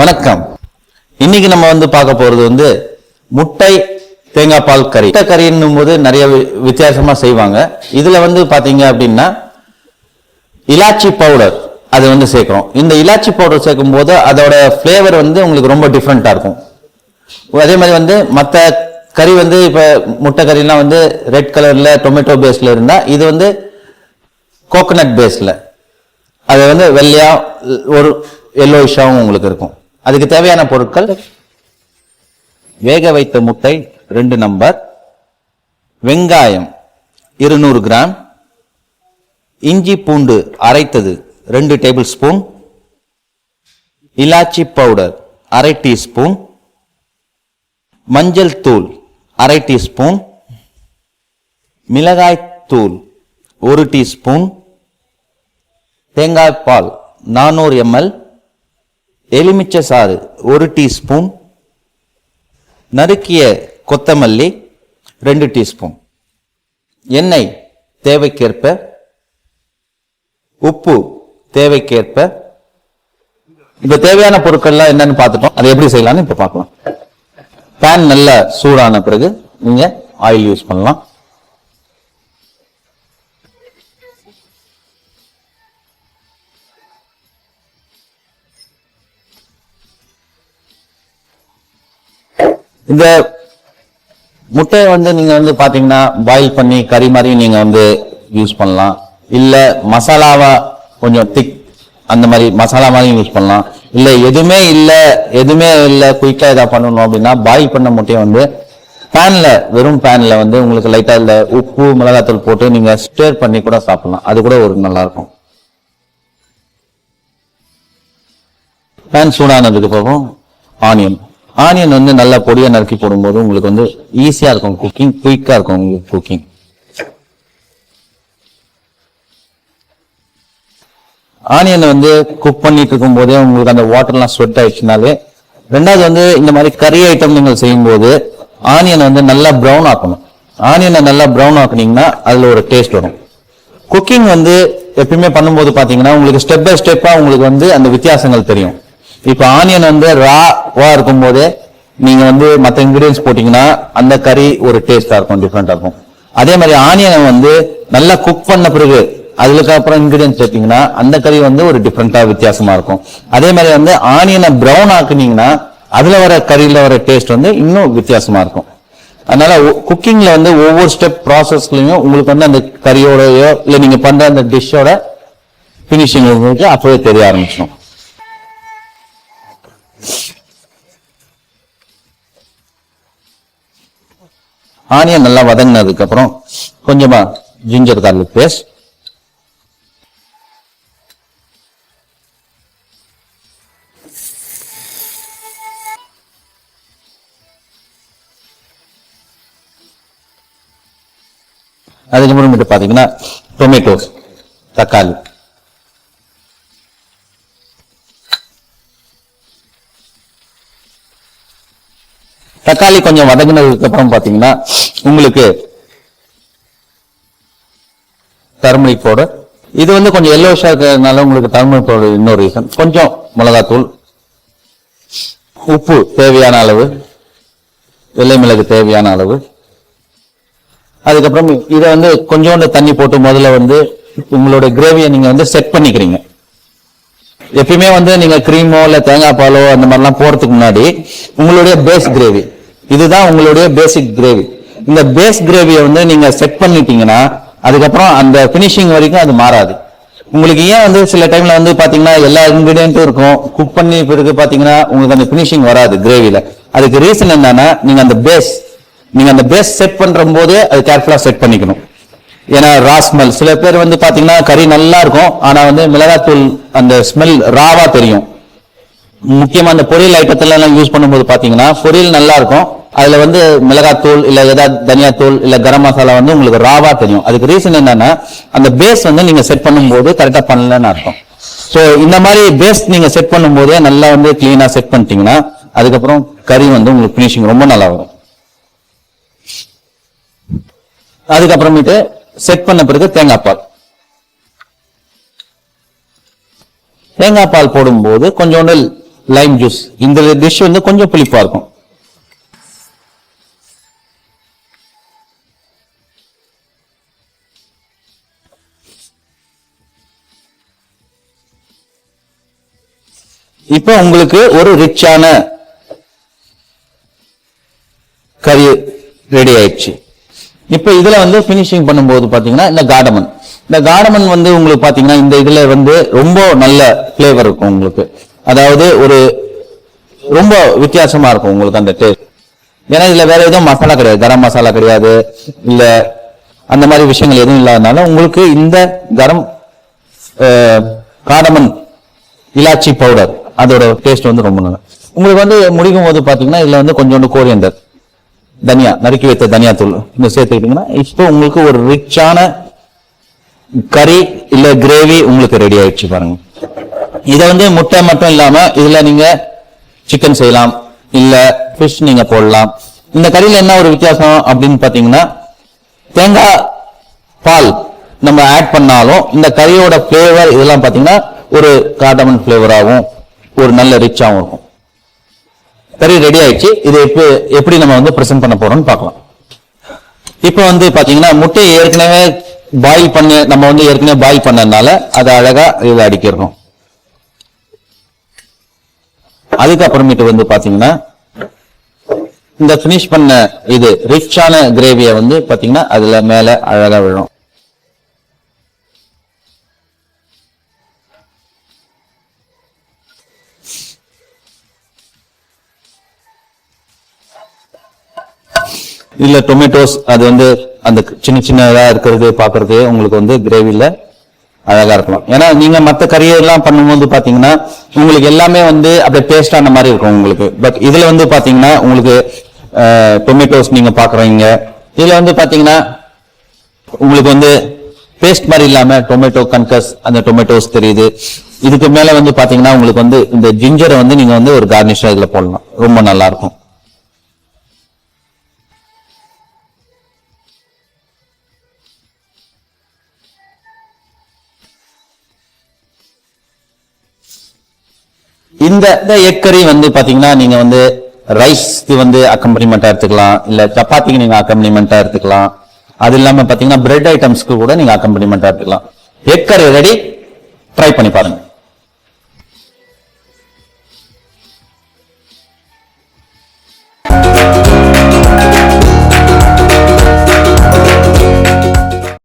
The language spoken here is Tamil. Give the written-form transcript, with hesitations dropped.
வணக்கம். இன்னைக்கு நம்ம பார்க்க போறது முட்டை தேங்காய் பால் கறி. முட்டை கறின்னும் போது நிறைய வித்தியாசமா செய்வாங்க. இதுல பாத்தீங்க அப்படின்னா இலாச்சி பவுடர் அது சேர்க்கிறோம். இந்த இலாச்சி பவுடர் சேர்க்கும் போது அதோட பிளேவர் உங்களுக்கு ரொம்ப டிஃப்ரெண்டா இருக்கும். அதே மாதிரி மற்ற கறி இப்ப முட்டை கறிலாம் ரெட் கலர்ல டொமேட்டோ பேஸ்ல இருந்தா இது கோகனட் பேஸ்ல அது வெள்ளையா ஒரு எல்லோயிஷாவும் உங்களுக்கு இருக்கும். அதுக்கு தேவையான பொருட்கள்: வேக வைத்த முட்டை 2 நம்பர், வெங்காயம் 200 கிராம், இஞ்சி பூண்டு அரைத்தது 2 டேபிள் ஸ்பூன், இலாச்சி பவுடர் 1/2 டீஸ்பூன், மஞ்சள் தூள் 1/2 டீஸ்பூன், மிளகாய் தூள் 1 டீஸ்பூன், தேங்காய் பால் 400 ml, எலுமிச்சை சாறு 1 டீஸ்பூன், நறுக்கிய கொத்தமல்லி 2 டீஸ்பூன், எண்ணெய் தேவைக்கேற்ப, உப்பு தேவைக்கேற்ப. இப்ப தேவையான பொருட்கள்லாம் என்னன்னு பார்த்துட்டோம். அதை எப்படி செய்யலாம்னு இப்ப பார்க்கலாம். பேன் நல்லா சூடான பிறகு நீங்க ஆயில் யூஸ் பண்ணலாம். இந்த முட்டையை நீங்க பாத்தீங்கன்னா பாயில் பண்ணி கறி மாதிரி நீங்க யூஸ் பண்ணலாம். இல்ல மசாலாவா கொஞ்சம் திக் அந்த மாதிரி மசாலா மாதிரி யூஸ் பண்ணலாம். இல்ல எதுவுமே இல்ல குயிக்கா இதா பண்ணணும் அப்படின்னா பாயில் பண்ண முட்டையை பேன்ல வெறும் பேன்ல உங்களுக்கு லைட்டா இல்ல உப்பு மிளகாத்தூள் போட்டு நீங்க ஸ்டேர் பண்ணி கூட சாப்பிடலாம். அது கூட ஒரு நல்லா இருக்கும். பேன் சூடானதுக்கு அப்புறம் ஆனியன் நல்லா பொடியா நறுக்கி போடும்போது உங்களுக்கு ஈஸியா இருக்கும் குக்கிங், குயிக்கா இருக்கும் உங்களுக்கு குக்கிங். ஆனியன் குக் பண்ணிட்டு இருக்கும் போதே உங்களுக்கு அந்த வாட்டர்லாம் ஸ்வெட் ஆயிடுச்சுனாலே. ரெண்டாவது இந்த மாதிரி கறி ஐட்டம் நீங்கள் செய்யும் போது ஆனியன் நல்லா ப்ரௌன் ஆக்கணும். ஆனியனை நல்லா ப்ரௌன் ஆக்குனீங்கன்னா அதுல ஒரு டேஸ்ட் வரும். குக்கிங் எப்பயுமே பண்ணும்போது பாத்தீங்கன்னா உங்களுக்கு ஸ்டெப் பை ஸ்டெப்பா உங்களுக்கு அந்த வித்தியாசங்கள் தெரியும். இப்ப ஆனியன் ராவா இருக்கும் போதே நீங்க மற்ற இன்கிரீடியன்ஸ் போட்டீங்கன்னா அந்த கறி ஒரு டேஸ்டா இருக்கும், டிஃப்ரெண்டா இருக்கும். அதே மாதிரி ஆனியனை நல்லா குக் பண்ண பிறகு அதுக்கு அப்புறம் இன்கிரீடியன்ஸ் சேர்த்தீங்கன்னா அந்த கறி ஒரு டிஃப்ரெண்டா வித்தியாசமா இருக்கும். அதே மாதிரி ஆனியனை ப்ரௌன் ஆக்குனீங்கன்னா அதுல வர கறியில வர டேஸ்ட் இன்னும் வித்தியாசமா இருக்கும். அதனால குக்கிங்ல ஒவ்வொரு ஸ்டெப் ப்ராசஸ்லயும் உங்களுக்கு அந்த கறியோடயோ இல்ல நீங்க பண்ற அந்த டிஷ்ஷோட பினிஷிங் உங்களுக்கு அப்பவே தெரிய ஆரம்பிச்சிடும். ஆனியன் நல்லா வதங்கினதுக்கு அப்புறம் கொஞ்சமா ஜிஞ்சர் கார்லிக் பேஸ்ட், அதுக்கப்புறம் பாத்தீங்கன்னா டொமேட்டோஸ் தக்காளி, தக்காளி கொஞ்சம் வதங்கினதுக்கு அப்புறம் பாத்தீங்கன்னா உங்களுக்கு டர்மரிக் பவுடர். இது கொஞ்சம் எல்லோஷா இருக்கிறதுனால உங்களுக்கு டர்மரிக் பவுடர் இன்னொரு ரீசன். கொஞ்சம் மிளகாத்தூள், உப்பு தேவையான அளவு, வெள்ளை மிளகு தேவையான அளவு. அதுக்கப்புறம் இதை கொஞ்சோண்டு தண்ணி போட்டு முதல்ல உங்களோட கிரேவியை நீங்க செட் பண்ணிக்கிறீங்க. எப்பயுமே நீங்க கிரீமோ இல்ல தேங்காய் பாலோ அந்த மாதிரிலாம் போறதுக்கு முன்னாடி உங்களுடைய பேஸ் கிரேவி, இதுதான் உங்களுடைய பேசிக் கிரேவி. இந்த பேஸ் கிரேவியை நீங்க செட் பண்ணிட்டீங்கன்னா அதுக்கப்புறம் அந்த பினிஷிங் வரைக்கும் அது மாறாது. உங்களுக்கு ஏன் சில டைம்ல பாத்தீங்கன்னா எல்லா இன்கிரிடியன்ட்டும் இருக்கும், குக் பண்ணி பிறகு பாத்தீங்கன்னா உங்களுக்கு அந்த பினிஷிங் வராது கிரேவில. அதுக்கு ரீசன் என்னன்னா நீங்க அந்த பேஸ் செட் பண்ற போதே அது கேர்ஃபுல்லா செட் பண்ணிக்கணும். ஏன்னா ரா ஸ்மெல், சில பேர் பாத்தீங்கன்னா கறி நல்லா இருக்கும் ஆனா மிளகாத்தூள் அந்த ஸ்மெல் ராவா தெரியும். முக்கியமா அந்த பொரியல் ஐட்டத்துல எல்லாம் யூஸ் பண்ணும்போது பாத்தீங்கன்னா பொரியல் நல்லா இருக்கும், அதுல மிளகாத்தூள் இல்ல ஏதாவது தனியாத்தூள் இல்ல கரம் மசாலா உங்களுக்கு ராவா தெரியும். அதுக்கு ரீசன் என்னன்னா அந்த பேஸ் நீங்க செட் பண்ணும்போது கரெக்டா பண்ணலன்னு அர்த்தம். சோ இந்த மாதிரி பேஸ் நீங்க செட் பண்ணும் போதே நல்லா கிளீனா செட் பண்ணிட்டீங்கன்னா அதுக்கப்புறம் கறி உங்களுக்கு பினிஷிங் ரொம்ப நல்லா வரும். அதுக்கப்புறமேட்டு செட் பண்ண பிறகு தேங்காய் பால் போடும்போது கொஞ்சோண்டு லைம் ஜூஸ். இந்த டிஷ் வந்து கொஞ்சம் புளிப்பா இருக்கும். இப்ப உங்களுக்கு ஒரு ரிச்சான கறி ரெடி ஆயிடுச்சு. இப்ப இதுல வந்து பினிஷிங் பண்ணும்போது பாத்தீங்கன்னா இந்த கார்டமன் வந்து உங்களுக்கு பாத்தீங்கன்னா இந்த இதுல வந்து ரொம்ப நல்ல பிளேவர் இருக்கும் உங்களுக்கு. அதாவது ஒரு ரொம்ப வித்தியாசமா இருக்கும் உங்களுக்கு அந்த டேஸ்ட். ஏன்னா இதுல வேற எதுவும் மசாலா கிடையாது, கரம் மசாலா கிடையாது, இல்ல அந்த மாதிரி விஷயங்கள் எதுவும் இல்லாதனால உங்களுக்கு இந்த கார்டமன் இலாச்சி பவுடர் அதோட டேஸ்ட் வந்து ரொம்ப நல்லா. உங்களுக்கு வந்து முடிக்கும் போது பாத்தீங்கன்னா இதுல வந்து கொஞ்சோண்டு கோரியண்டர், தனியா, நறுக்கி வைத்த தனியா தூள் இந்த சேர்த்துக்கிட்டீங்கன்னா இப்போ உங்களுக்கு ஒரு ரிச்சான கறி இல்ல கிரேவி உங்களுக்கு ரெடி ஆயிடுச்சு பாருங்க. இதை வந்து முட்டை மட்டும் இல்லாம இதுல நீங்க சிக்கன் செய்யலாம், இல்ல ஃபிஷ் நீங்க போடலாம். இந்த கறியில என்ன ஒரு வித்தியாசம் அப்படின்னு பாத்தீங்கன்னா தேங்காய் பால் நம்ம ஆட் பண்ணாலும் இந்த கறியோட பிளேவர் இதெல்லாம் பாத்தீங்கன்னா ஒரு கார்டமன் பிளேவராகவும் ஒரு நல்ல ரிச்சாகவும் இருக்கும். கறி ரெடி ஆயிடுச்சு. இது எப்படி நம்ம வந்து பிரசன்ட் பண்ண போறோம்னு பார்க்கலாம். இப்ப வந்து பாத்தீங்கன்னா முட்டையை ஏற்கனவே பாயில் பண்ணி நம்ம வந்து ஏற்கனவே பாயில் பண்ணதுனால அதை அழகா இது அடிக்கிறோம். அதுக்கப்புறமேட்டு வந்து பாத்தீங்கன்னா இந்த பினிஷ் பண்ண இது ரிச்சான கிரேவியை வந்து பாத்தீங்கன்னா அதுல மேல அழகா விழும். இல்ல டொமேட்டோஸ் அது வந்து அந்த சின்ன சின்னதா இருக்கிறது பாக்குறது உங்களுக்கு வந்து கிரேவில அழகா இருக்கலாம். ஏன்னா நீங்க மற்ற கறியெல்லாம் பண்ணும்போது பாத்தீங்கன்னா உங்களுக்கு எல்லாமே வந்து அப்படியே பேஸ்டான மாதிரி இருக்கும் உங்களுக்கு. பட் இதுல வந்து பாத்தீங்கன்னா உங்களுக்கு டொமேட்டோஸ் நீங்க பாக்குறீங்க. இதுல வந்து பாத்தீங்கன்னா உங்களுக்கு வந்து பேஸ்ட் மாதிரி இல்லாம டொமேட்டோ கன்கஸ் அந்த டொமேட்டோஸ் தெரியுது. இதுக்கு மேல வந்து பாத்தீங்கன்னா உங்களுக்கு வந்து இந்த ஜிஞ்சரை வந்து நீங்க வந்து ஒரு கார்னிஷா இதுல போடலாம், ரொம்ப நல்லா இருக்கும். இந்த எக் கறி வந்து பாத்தீங்கன்னா நீங்க வந்து ரைஸ்க்கு வந்து அக்கம்பனிமெண்டா எடுத்துக்கலாம், இல்ல சப்பாத்திக்கு நீங்க அக்கம்பனிமெண்டா எடுத்துக்கலாம். அது இல்லாம பாத்தீங்கன்னா பிரெட் ஐட்டம்ஸ்க்கு கூட நீங்க அக்கம்பனிமெண்டா எடுத்துக்கலாம். எக் கறி ரெடி, ட்ரை பண்ணி பாருங்க.